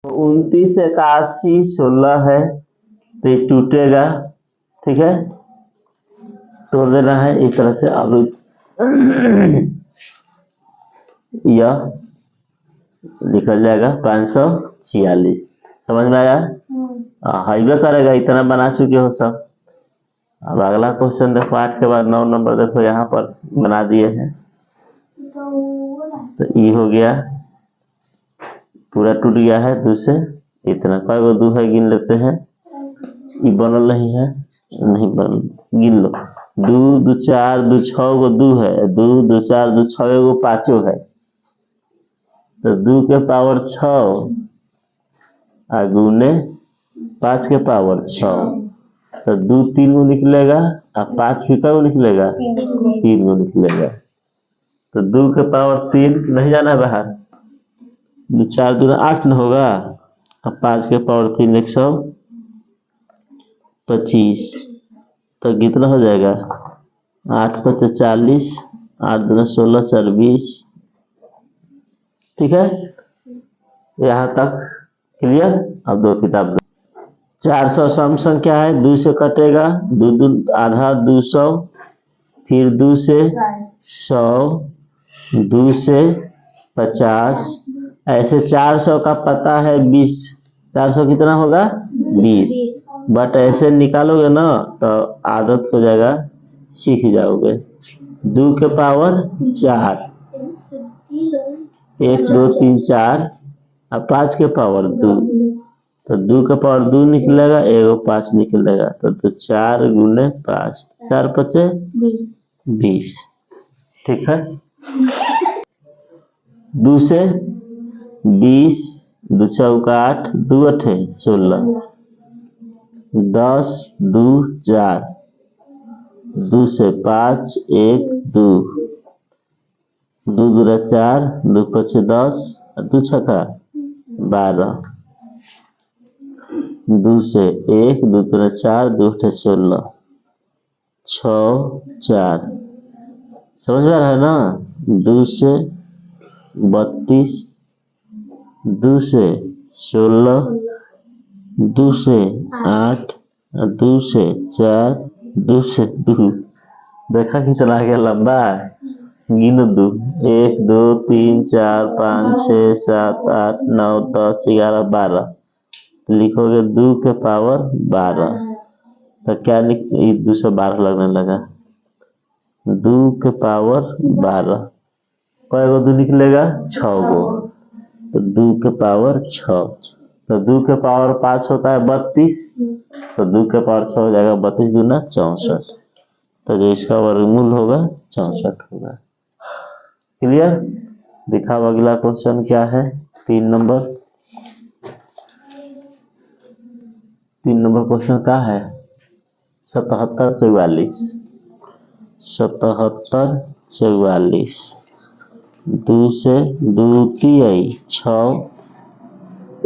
29 81 16 है तो ये टूटेगा, ठीक है, तोड़ देना है इस तरह से। अब यह निकल जाएगा 546। समझ में आया? हाईवे करेगा, इतना बना चुके हो सब। अब अगला क्वेश्चन देखो 8 के बाद 9 नंबर देखो यहाँ पर बना दिए हैं। तो ई हो गया, पूरा टूट गया है 2 से। इतना कई गो 2 है गिन लेते हैं। ई बनल नहीं है, नहीं बन, गिन लो। 2 2 4 2 6 गो 2 है, 2 2 4 2 6 गो 5 है। तो 2 के पावर 6 आ गुने 5 के पावर 6, तो 2 3 गो निकलेगा और 5 भी कब निकलेगा? 3 गो निकलेगा। तो 2 के पावर 3 नहीं जाना बाहर, 2 4 2 8 न होगा, और 5 के पावर 3 125। तो कितना हो जाएगा? 8 5 40, 8 2 16 4 20। ठीक है, यहाँ तक क्लियर। अब 2 किताब 400 सम संख्या है, 2 से कटेगा, 2 2 आधा 200, फिर 2 से 100, 2 से 50, ऐसे 400 का पता है 20। 400 कितना होगा? 20। बट ऐसे निकालोगे ना तो आदत हो जाएगा, सीख जाओगे। 2 के पावर 4, 1 2 3 4, और 5 के पावर 2, तो 2 के पावर 2 निकलेगा, 1 5 निकलेगा। तो 4 गुने 5, 4 5 20। ठीक है, 2 से 20, 2 चौका 8, 2 8 16, 10 2 4, 2 से 5 1 2, 2 2 4, 2 5 10, 2 6 12, 2 से 1 2 3 4, 2 8 16, 6 4। समझ में आ रहा है ना? 2 से 32, 2 से 16, 2 से 8, 2 से 4, 2 से 2। देखा कितना गया लंबा है? गिनो 2, 1 2 3 4 5 6 7 8 9 10 11 12। लिखोगे 2 के पावर 12, तो क्या 212 लगने लगा। 2 के पावर 12, कई गो 2 निकलेगा? 6 गो। तो 2 के पावर 6, तो 2 के पावर 5 होता है 32, तो 2 के पावर 6 हो जाएगा 32 दूना 64। तो जो इसका वर्गमूल होगा 64 होगा। क्लियर? दिखाओ अगला क्वेश्चन क्या है। 3 नंबर क्वेश्चन क्या है? 77 44, 77 44। 2 से 2 तिहाई 6,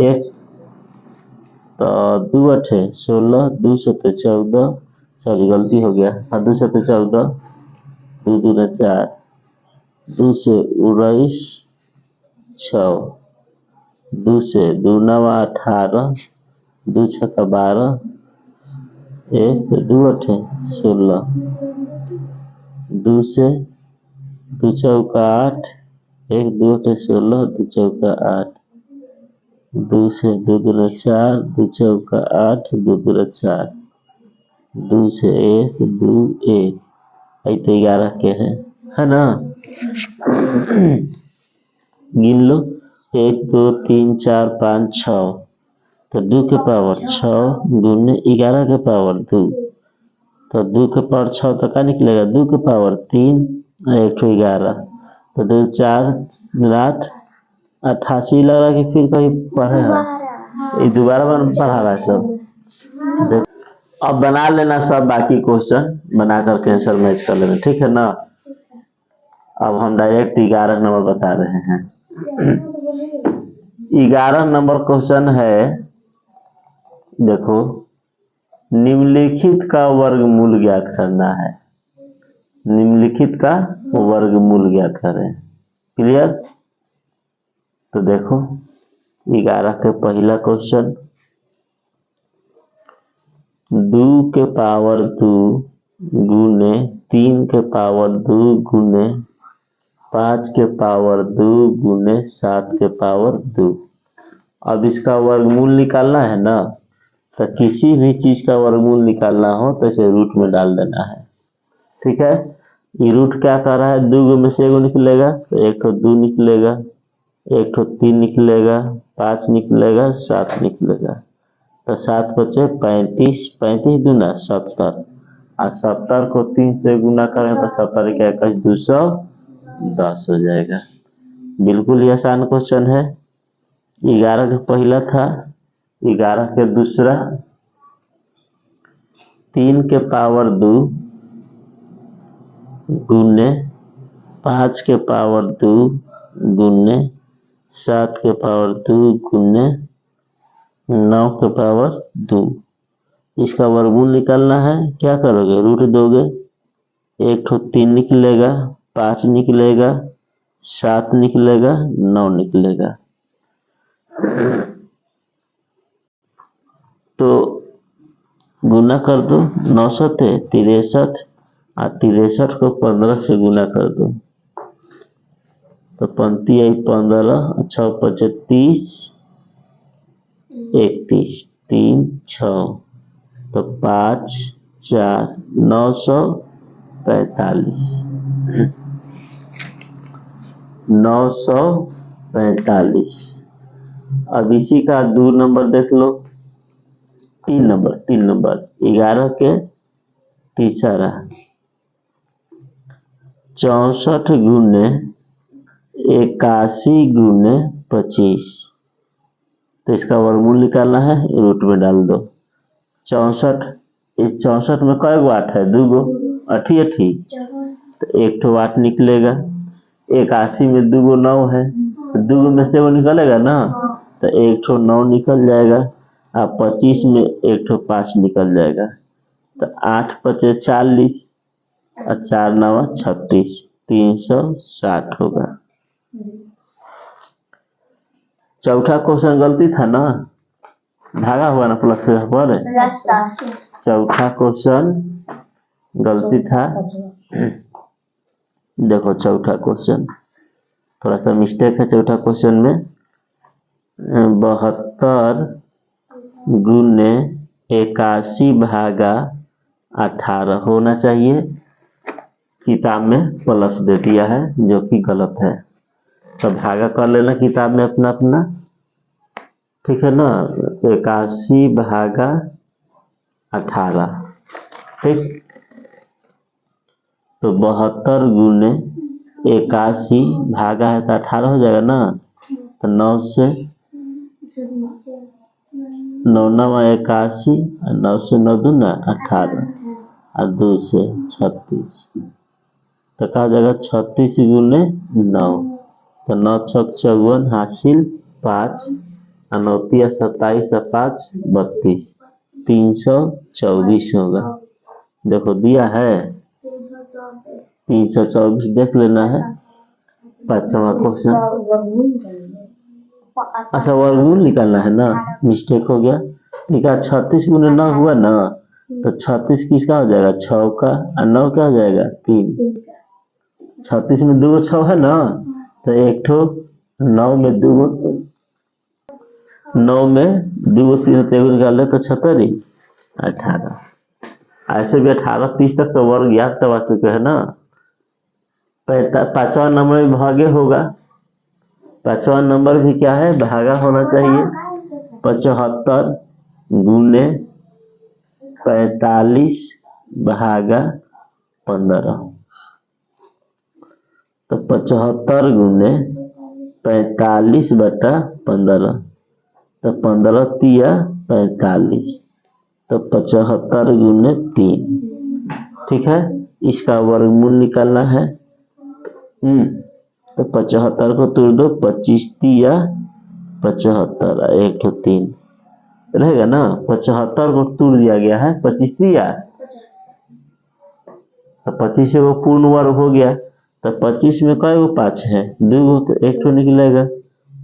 1 तो 2 8 16, 2 7 14, सॉरी गलती हो गया, 2 7 14, 2 2 4, 2 से 19 6, 2 से 2 9 18, 2 6 12, 1 2 8 16, 2 से 2 चौका 8, 1 2 8 16, 2 चौका 8, 2 से 2 2 4, 2 चौका 8, 2 2 4, 2 से 1 2 1, आई तो 11 के है ना? गिन लो 1 2 3 4 5 6, तो 2 के पावर 6 गुने 11 के पावर 2, तो 2 के पावर 6 तो क्या निकलेगा? 2 के पावर 3 और 1 11, तो 2 4 8 88 लग रहा है कि फिर कहीं पढ़े हैं, ये दोबारा पढ़ा रहा है सब। अब बना लेना सब, बाकी क्वेश्चन बनाकर कैंसर मैच कर लेना, ठीक है ना? अब हम डायरेक्ट 11 नंबर बता रहे हैं। 11 नंबर क्वेश्चन है, देखो, निम्नलिखित का वर्गमूल ज्ञात करना है। निम्नलिखित का वर्गमूल ज्ञात करें। क्लियर? तो देखो 11 के पहला क्वेश्चन, 2 के पावर 2 गुने 3 के पावर 2 गुने 5 के पावर 2 गुने 7 के पावर 2। अब इसका वर्गमूल निकालना है ना, तो किसी भी चीज का वर्गमूल निकालना हो तो इसे रूट में डाल देना है। ठीक है, ये रूट क्या कर रहा है, 2 में से 1 निकलेगा तो 1 तो 2 निकलेगा, 1 तो 3 निकलेगा, 5 निकलेगा, 7 निकलेगा। तो 7 बचे 35, 35 दूना 70, और 70 को 3 से गुना करें तो 70 क्या 210 हो जाएगा। बिल्कुल ही आसान क्वेश्चन है। 11 का पहला था, 11 के दूसरा, 3 के पावर 2 गुने 5 के पावर 2 गुने 7 के पावर 2 गुने 9 के पावर 2। इसका वर्गमूल निकालना है। क्या करोगे, रूट दोगे, 1 तो 3 निकलेगा, 5 निकलेगा, 7 निकलेगा, 9 निकलेगा। तो गुना कर दो, 900 थे 63, और 63 को 15 से गुना कर दो तो 35 आई 15, 6 5 30, 31, 3 6, तो 5 4 945, 945। अब इसी का 2 नंबर देख लो, 3 नंबर 11 के तीसरा, 64 गुने 81 गुने 25। तो इसका वर्गमूल निकालना है, रूट में डाल दो। 64, इस 64 में कई गो 8 है, 2 गो, 8 तो 1 ठो 8 निकलेगा। 81 में 2 गो 9 है, तो 2 में से वो निकलेगा ना, तो 1 ठो 9 निकल जाएगा, और 25 में 1 ठो 5 निकल जाएगा। तो 8 5 40, और 4 9 36, 360 होगा। चौथा क्वेश्चन गलती था ना, भागा हुआ ना प्लस पर, चौथा क्वेश्चन गलती था। देखो चौथा क्वेश्चन थोड़ा सा मिस्टेक है। चौथा क्वेश्चन में 72 गुने 81 भागा 18 होना चाहिए, किताब में प्लस दे दिया है जो कि गलत है। तो भागा कर लेना किताब में अपना अपना, ठीक है ना। 81 भागा 18, ठीक। तो 72 गुने 81 भागा है तो 18 हो जाएगा ना। तो 9 से 9 9 81, 9 से 9 दूना 18, और 2 से 36, तो कहा जाएगा 36 गुने 9, तो 9 छक 54 हासिल 5, 9 तिया 27 और 5 32, 324 होगा। देखो दिया है 324, देख लेना है। पांचवा क्वेश्चन, अच्छा वर्गमूल निकालना है ना, मिस्टेक हो गया। ठीक है, 36 गुने 9 हुआ ना, तो 36 किसका हो जाएगा, 6 का, और 9 क्या हो जाएगा 3। 36 में 2 6 है ना, तो 1 ठो 9 में 2 9 में 2 3 निकाल ले तो 76 18। ऐसे भी 18 30 तक तो वर्ग याद करवा चुके हैं ना। पांचवा नंबर में भागे होगा, पांचवा नंबर भी क्या है, भागा होना चाहिए। 75 गुने 45 भागा 15, तो 75 गुने 45 बटा 15, तो 15 तिया 45, तो 75 गुने 3। ठीक है, इसका वर्गमूल निकालना है। तो 75 को तोड़ दो, 25 तिया 75, 1 तो 3 रहेगा ना। 75 को तोड़ दिया गया है, 25 तिया, तो 25 से वो पूर्ण वर्ग हो गया। तो 25 में कई गो 5 है, 2 गो, तो 1 तो निकलेगा।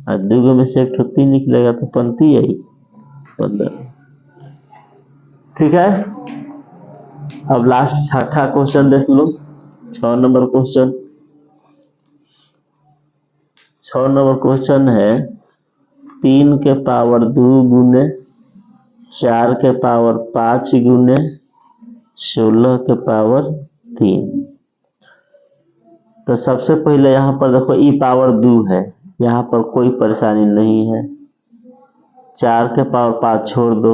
और 2 में से 1 तो 3 निकलेगा तो पंती आई 15। ठीक है, अब लास्ट छठा क्वेश्चन देख लो। 6 नंबर क्वेश्चन। 6 नंबर क्वेश्चन है 3 के पावर 2 गुने 4 के पावर 5 गुने 16 के पावर 3। तो सबसे पहले यहाँ पर देखो ई पावर 2 है, यहाँ पर कोई परेशानी नहीं है। 4 के पावर 5 छोड़ दो,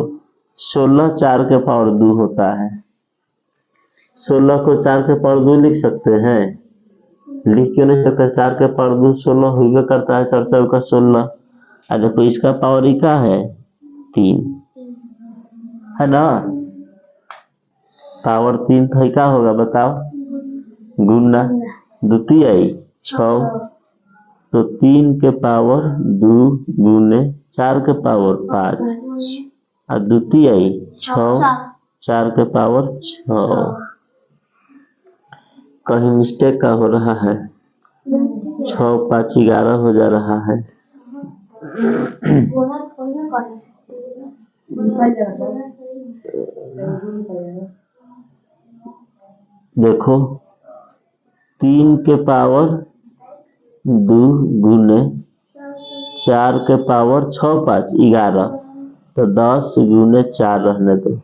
16 4 के पावर 2 होता है। 16 को 4 के पावर 2 लिख सकते हैं? लिख क्यों नहीं सकते? 4 के पावर 2 16 हुआ करता है, 4 4 का 16। और देखो इसका पावर ही क्या है? 3 है ना। पावर 3 तो क्या होगा बताओ? गुना द्वितीय 6, तो 3 के पावर 2 गुने 4 के पावर 5 और द्वितीय 6, 4 के पावर 6। कहीं मिस्टेक का हो रहा है? 6 5 11 हो जा रहा है। देखो 3 के पावर 2 गुने 4 के पावर 6 5 11, तो 10 गुने 4 रहने दो।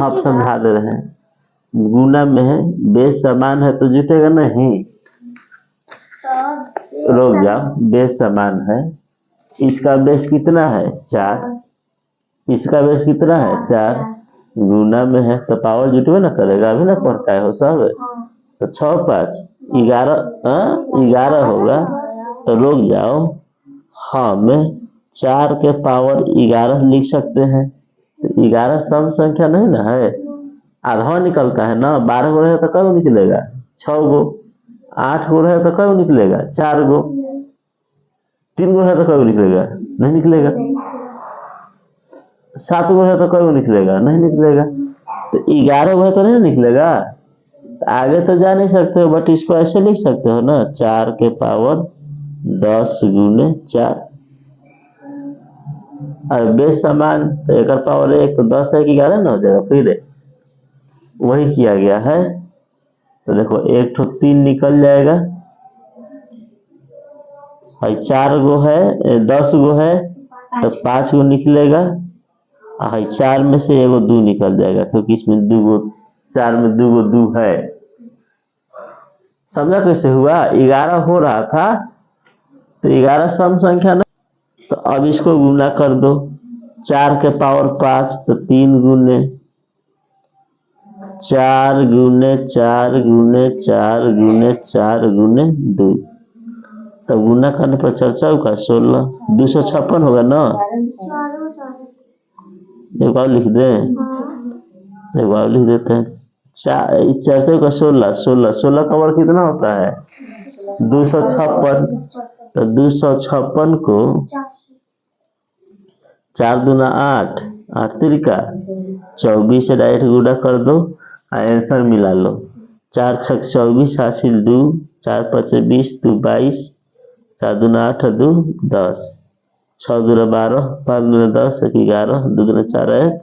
आप समझा दे रहे हैं। गुना में है, बेस समान है तो जुटेगा नहीं। रुक जाओ, बेस समान है। इसका बेस कितना है? 4। इसका बेस कितना है? 4। गुना में है तो पावर जुटवे ना करेगा, अभी ना पढ़ता हो सब। तो 6 5 11 होगा। तो रुक जाओ, हम 4 के पावर 11 लिख सकते हैं। तो 11 सम संख्या नहीं ना है, आधा निकलता है ना। 12 गो रहे तो कब निकलेगा? 6 गो। 8 गो रहे तो कब निकलेगा? 4 गो। 3 गो रहे तो कब निकलेगा? नहीं निकलेगा। 7 गो है तो कब निकलेगा? नहीं निकलेगा। तो 11 गो है तो नहीं निकलेगा। तो आगे तो जा नहीं सकते हो, बट इसको ऐसे लिख सकते हो ना, 4 के पावर 10 गुने 4। और बेस समान तो एक पावर 1 तो 10 है कि 11 ना हो जाएगा। फिर वही किया गया है। तो देखो 1 तो 3 निकल जाएगा, और 4 गो है 10 गो है तो 5 गो निकलेगा। 4 में से एगो 2 निकल जाएगा, क्योंकि इसमें 2 गो, 4 में 2 गो 2 है। समझा कैसे हुआ? 11 हो रहा था तो 11 सम संख्या ना, तो अब इसको गुना कर दो। 4 के पावर 5 तो 3 गुने 4 गुने 4 गुने 4 गुने 4 गुने 2। तो गुना करने पर 4 4 का 16, 256 होगा ना। एक बार लिख दें, एक बार लिख देते हैं। 4 4 का 16, 16 का वर्ग कितना होता है? 256। तो 256 को 4 दूना 8, 8 तिरिका 24 से डायरेक्ट गुना कर दो, आंसर मिला लो। 4 6 24 हासिल 2, 4 5 20 2 22, 4 दूना 8 2 10, 6 दूना 12, 5 दूना 10 1 11, 2 दूना 4 1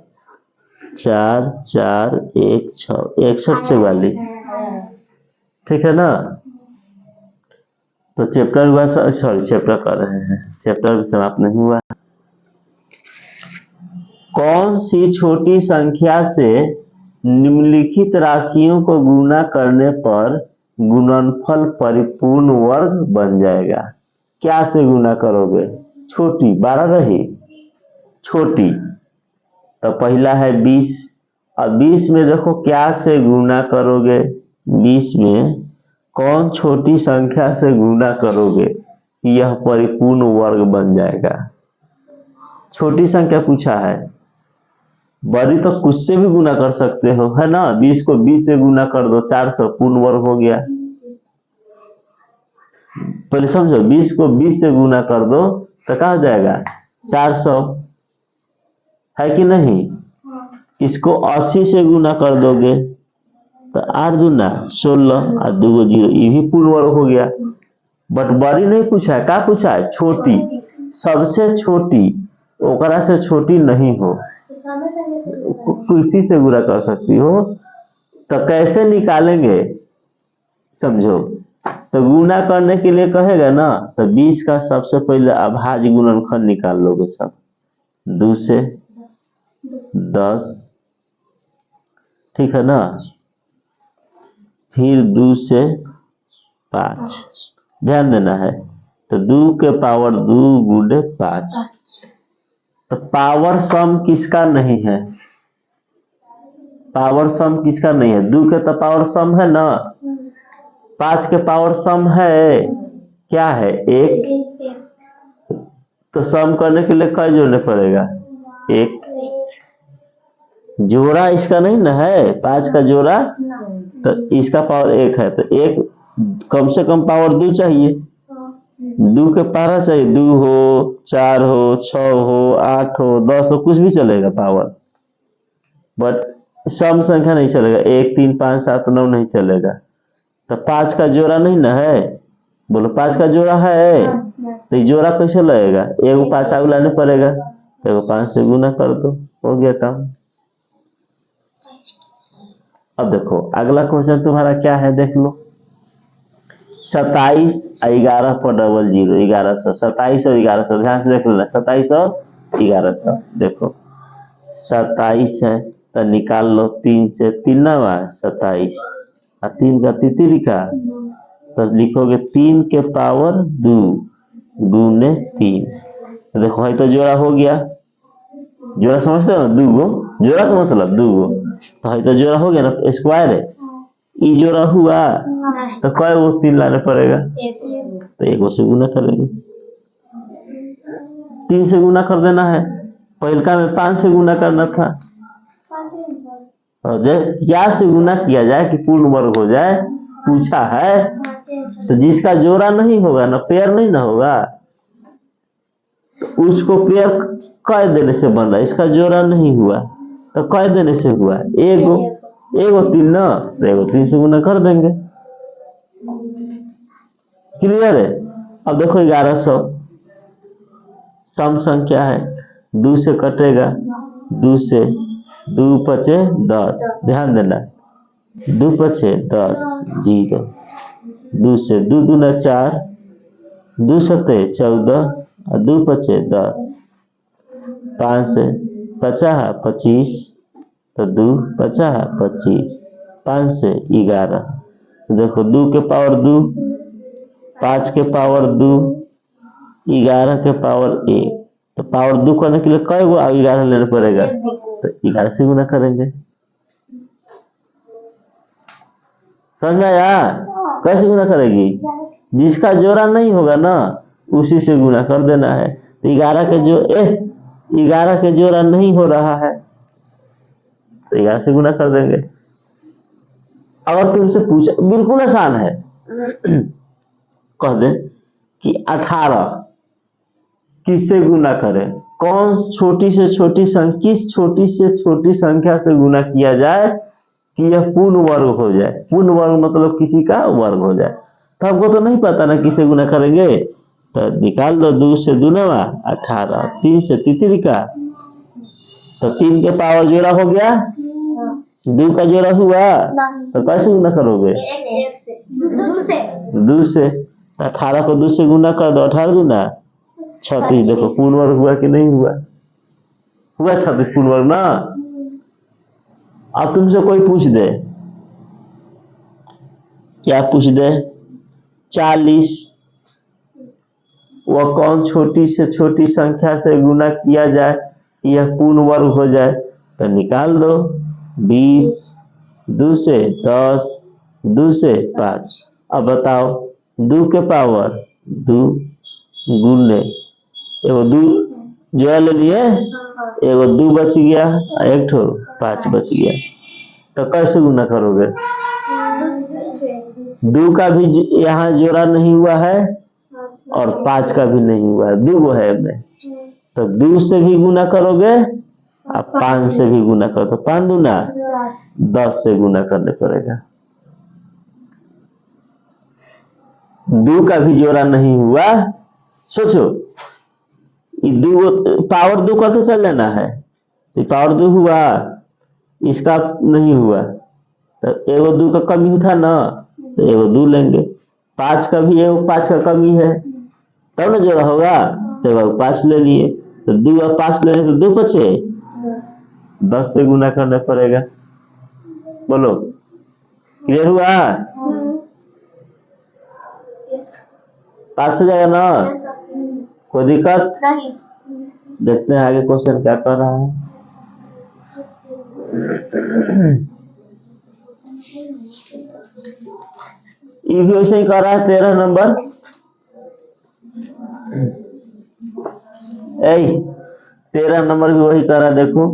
4 4 1 6 61 44। ठीक है ना। तो चैप्टर हुआ, सॉरी चैप्टर कर रहे हैं, चैप्टर भी समाप्त नहीं हुआ। कौन सी छोटी संख्या से निम्नलिखित राशियों को गुणा करने पर गुणनफल परिपूर्ण वर्ग बन जाएगा? क्या से गुणा करोगे? छोटी 12 रही, छोटी तो पहला है 20। अब 20 में देखो क्या से गुणा करोगे? 20 में कौन छोटी संख्या से गुणा करोगे कि यह परिपूर्ण वर्ग बन जाएगा? छोटी संख्या पूछा है, बड़ी तो कुछ से भी गुना कर सकते हो, है ना। 20 को 20 से गुना कर दो, 400 पूर्ण वर्ग हो गया। पहले समझो, 20 को 20 से गुना कर दो तो क्या हो जाएगा? 400, है कि नहीं। इसको 80 से गुना कर दोगे तो 8 दूना 16 और 2 0, ये भी पूर्ण वर्ग हो गया। बट बड़ी नहीं पूछा है, क्या पूछा है? छोटी, सबसे छोटी, ओकरा से छोटी नहीं हो, किसी से गुना कर सकती हो। तो कैसे निकालेंगे समझो। तो गुना करने के लिए कहेगा ना, तो 20 का सबसे पहले अभाज्य गुणनखंड निकाल लोगे सब। 2 से 10, ठीक है ना, फिर 2 से 5, ध्यान देना है। तो 2 के पावर 2 गुणे 5। तो पावर सम किसका नहीं है? पावर सम किसका नहीं है? 2 के तो पावर सम है ना, 5 के पावर सम है, क्या है? 1। तो सम करने के लिए क्या जोड़ने पड़ेगा? 1। जोड़ा इसका नहीं ना है, 5 का जोड़ा, तो इसका पावर 1 है, तो 1 कम से कम पावर 2 चाहिए, 2 के पारा चाहिए, 2 हो, 4 हो, 6 हो, 8 हो, 10 हो, कुछ भी चलेगा पावर, बट सम संख्या नहीं चलेगा। 1, 3, 5, 7, 9 नहीं चलेगा। तो 5 का जोड़ा नहीं ना है, बोलो 5 का जोड़ा है, तो ये जोड़ा कैसे लगेगा? एगो 5 आगे लाने पड़ेगा, एगो 5 से गुना कर दो, हो गया काम। अब देखो अगला क्वेश्चन तुम्हारा क्या है, देख लो। 27 और 11 पर डबल जीरो, 1100, 27 और 1100, ध्यान से देख लेना, 27 और 1100। देखो 27 है तो निकाल लो 3 से, 3 नवा 27, और 3 का तितली का, तो लिखोगे 3 के पावर 2 गुने 3। तो देखो है तो जोड़ा हो गया, जोड़ा समझते हो ना, 2 गो जोड़ा का मतलब 2 गो, तो है तो जोड़ा हो गया ना, स्क्वायर है, ई जोड़ा हुआ, तो कई वो 3 लाने पड़ेगा, तो 1 से गुना करेंगे, 3 से गुना कर देना है। पहलका में 5 से गुना करना था, और क्या से गुना किया जाए कि पूर्ण वर्ग हो जाए, पूछा है। तो जिसका जोड़ा नहीं होगा ना, पेयर नहीं ना होगा, तो उसको पेयर कह देने से बन रहा है। इसका जोड़ा नहीं हुआ तो कह देने से हुआ, एगो 3 ना, तो एगो 3 से गुना कर देंगे, क्लियर है। अब देखो 1100 सम संख्या है, 2 से कटेगा, 2 से 2 पचे 10, ध्यान देना, 2 पचे 10, 0, 2 से 2 दूना 4, 2 सते 14, और 2 पचे 10, 5 से 50 25, तो 2 50 25, 5 से 11, देखो 2 के पावर 2, 5 के पावर 2, 11 के पावर 1, तो पावर 2 करने के लिए कई गो 11 लेना पड़ेगा, तो 11 से गुना करेंगे। समझ में आया? कैसे गुना करेगी? जिसका जोड़ा नहीं होगा ना, उसी से गुना कर देना है। तो 11 के जोड़ा नहीं हो रहा है, तो 11 से गुना कर देंगे। अगर तुमसे पूछा, बिल्कुल आसान है, कह दे कि 18 किससे गुना करें, कौन छोटी से छोटी संख्या, किस छोटी से छोटी संख्या से गुना किया जाए कि यह पूर्ण वर्ग हो जाए। पूर्ण वर्ग मतलब किसी का वर्ग हो जाए। तो हमको तो नहीं पता ना किसे गुना करेंगे, तो निकाल दो, 2 से 2 नवा 18, 3 से तितली का, तो 3 के पावर जोड़ा हो गया, 2 का जोड़ा हुआ, तो कैसे गुना करोगे? 2 से 18 को 2 से गुना कर दो, 18 दूना 36। देखो पूर्ण वर्ग हुआ कि नहीं हुआ? हुआ 36 पूर्ण वर्ग ना। अब तुमसे कोई पूछ दे, क्या पूछ दे, 40 वह कौन छोटी से छोटी संख्या से गुना किया जाए यह पूर्ण वर्ग हो जाए, तो निकाल दो, 20, 2 से 10, 2 से 5। अब बताओ 2 के पावर 2 गुने, एगो 2 जोड़ा ले लिए, एगो 2 बच गया, एक ठो 5 बच गया, तो कैसे गुना करोगे? 2 का भी यहाँ जोड़ा नहीं हुआ है और 5 का भी नहीं हुआ है, 2 गो है में, तो 2 से भी गुना करोगे और 5 से भी गुना करो, तो 5 दूना 10 से गुना करने पड़ेगा। दो का भी जोड़ा नहीं हुआ। सोचो, दो पावर दो करके चल लेना है, तो पावर दो हुआ, इसका नहीं हुआ, तो एगो दो का कमी था ना, तो एगो दो लेंगे। 5 का भी एगो 5 का कमी है, तब ना जोड़ा होगा, तो एगो 5 ले लिए, तो 2 और 5 लेने तो 2 बचे, 10 से गुना करना पड़ेगा। बोलो, क्लियर हुआ? 5 हो जाएगा ना? कोई दिक्कत? देखते हैं आगे क्वेश्चन क्या कर रहा है। ये भी वैसे ही कर रहा है 13 नंबर। 13 नंबर भी वही कर रहा है, देखो।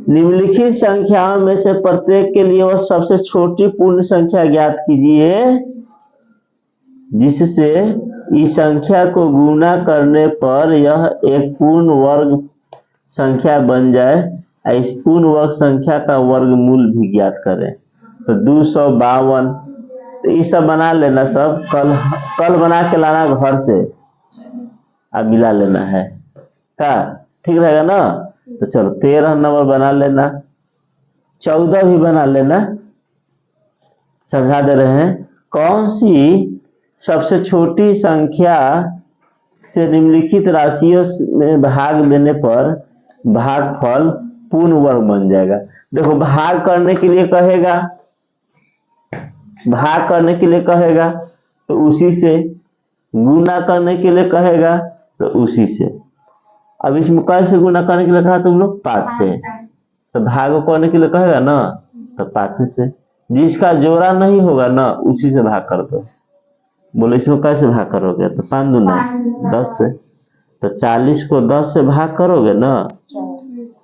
निम्नलिखित संख्याओं में से प्रत्येक के लिए वह सबसे छोटी पूर्ण संख्या ज्ञात कीजिए जिससे इस संख्या को गुणा करने पर यह एक पूर्ण वर्ग संख्या बन जाए। इस पूर्ण वर्ग संख्या का वर्गमूल भी ज्ञात करें। तो 252, तो ये सब बना लेना, सब कल बना के लाना घर से, अब मिला लेना है, क्या ठीक रहेगा ना? तो चलो 13 नंबर बना लेना, 14 भी बना लेना। समझा दे रहे हैं, कौन सी सबसे छोटी संख्या से निम्नलिखित राशियों में भाग देने पर भागफल पूर्ण वर्ग बन जाएगा। देखो, भाग करने के लिए कहेगा, भाग करने के लिए कहेगा तो उसी से, गुना करने के लिए कहेगा तो उसी से। अब इसमें कैसे गुना करने के लिए कहा तुम लोग? 5 से। तो भाग करने के लिए कहेगा ना, तो 5 से। जिसका जोड़ा नहीं होगा ना, उसी से भाग कर दो। बोले इसमें कैसे भाग करोगे? तो 5 दूना 10 से। तो 40 को 10 से भाग करोगे ना,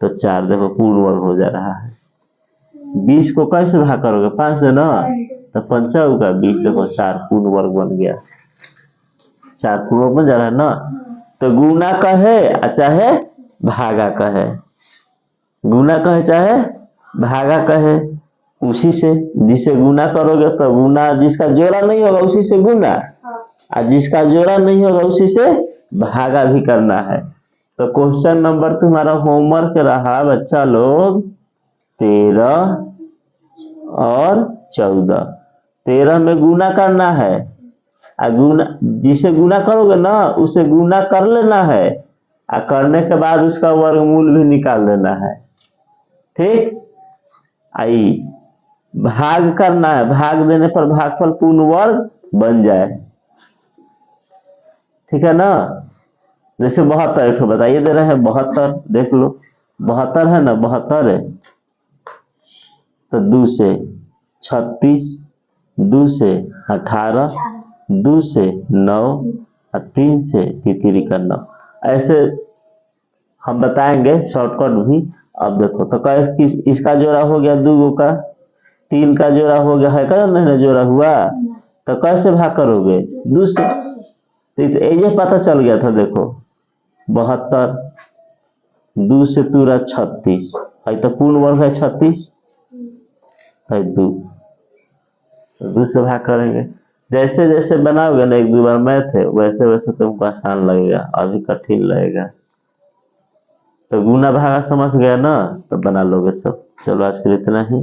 तो 4, देखो पूर्ण वर्ग हो जा रहा है। 20 को कैसे भाग करोगे? 5 से ना, तो 5 का 20, देखो 4 पूर्ण वर्ग बन गया। 4 पूर्ण वर्ग बन जा रहा है ना। तो गुना कहे चाहे भागा कहे, गुना कहे चाहे भागा कहे, उसी से। जिसे गुना करोगे तो गुना, जिसका जोड़ा नहीं होगा उसी से गुना, और जिसका जोड़ा नहीं होगा उसी से भागा भी करना है। तो क्वेश्चन नंबर तुम्हारा होमवर्क रहा बच्चा लोग 13 और 14। 13 में गुना करना है, गुना, जिसे गुना करोगे ना उसे गुना कर लेना है, और करने के बाद उसका वर्गमूल भी निकाल लेना है। ठीक, आई भाग करना है, भाग देने पर भागफल पूर्ण वर्ग बन जाए। ठीक है ना? जैसे 72, एक बताइए दे रहे हैं 72, देख लो 72 है ना, 72 है तो 2 से 36, 2 से 18, 2 से 9 और 3 से तितरी का 9। ऐसे हम बताएंगे शॉर्टकट भी। अब देखो, तो कैसे इसका जोड़ा हो गया 2 का, 3 का जोड़ा हो गया है, क्या नहीं जोड़ा हुआ, तो कैसे भाग करोगे? 2 से। तो ये पता चल गया था, देखो 72, 2 से पूरा 36 है, तो पूर्ण वर्ग है 36 है, 2 से भाग करेंगे। जैसे जैसे बनाओगे ना, 1-2 बार मैथ है, वैसे वैसे तुमको आसान लगेगा, अभी कठिन लगेगा। तो गुना भागा समझ गया ना, तो बना लोगे सब। चलो आज के लिए इतना ही।